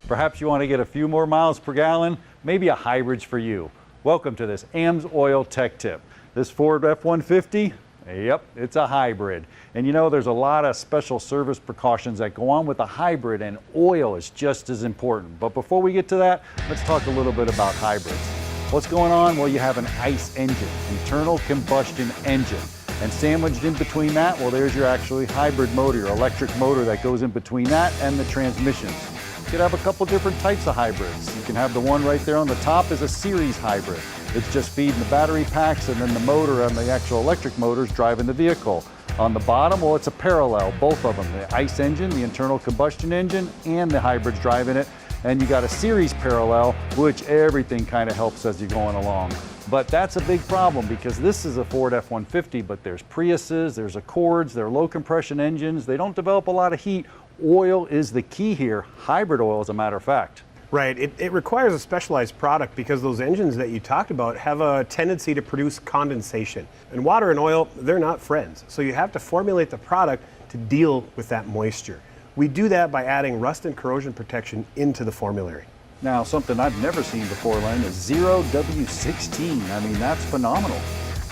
Perhaps you want to get a few more miles per gallon, maybe a hybrid's for you. Welcome to this AMSOIL Tech Tip. This Ford F-150, yep, it's a hybrid. And you know, there's a lot of special service precautions that go on with a hybrid, and oil is just as important. But before we get to that, let's talk a little bit about hybrids. What's going on? Well, you have an ICE engine, internal combustion engine. And sandwiched in between that, well, there's your actually hybrid motor, your electric motor that goes in between that and the transmissions. You could have a couple different types of hybrids. You can have the one right there on the top is a series hybrid. It's just feeding the battery packs, and then the motor and the actual electric motor is driving the vehicle. On the bottom, well, it's a parallel, both of them, the ICE engine, the internal combustion engine, and the hybrid's driving it. And you got a series parallel, which everything kind of helps as you're going along. But that's a big problem because this is a Ford F-150, but there's Priuses, there's Accords, they're low compression engines. They don't develop a lot of heat. Oil is the key here, hybrid oil as a matter of fact. Right, it requires a specialized product because those engines that you talked about have a tendency to produce condensation. And water and oil, they're not friends. So you have to formulate the product to deal with that moisture. We do that by adding rust and corrosion protection into the formulary. Now, something I've never seen before, Len, is 0W16. I mean, that's phenomenal.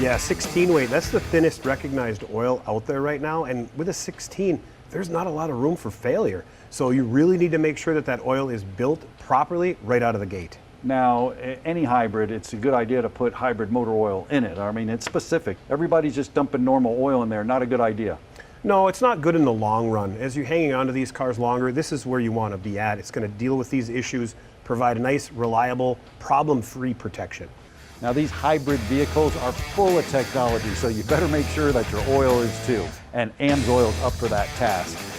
Yeah, 16 weight, that's the thinnest recognized oil out there right now. And with a 16, there's not a lot of room for failure. So you really need to make sure that that oil is built properly right out of the gate. Now, any hybrid, it's a good idea to put hybrid motor oil in it. I mean, it's specific. Everybody's just dumping normal oil in there. Not a good idea. No, it's not good in the long run. As you're hanging on to these cars longer, this is where you want to be at. It's going to deal with these issues, provide a nice, reliable, problem-free protection. Now, these hybrid vehicles are full of technology, so you better make sure that your oil is too. And AMSOIL is up for that task.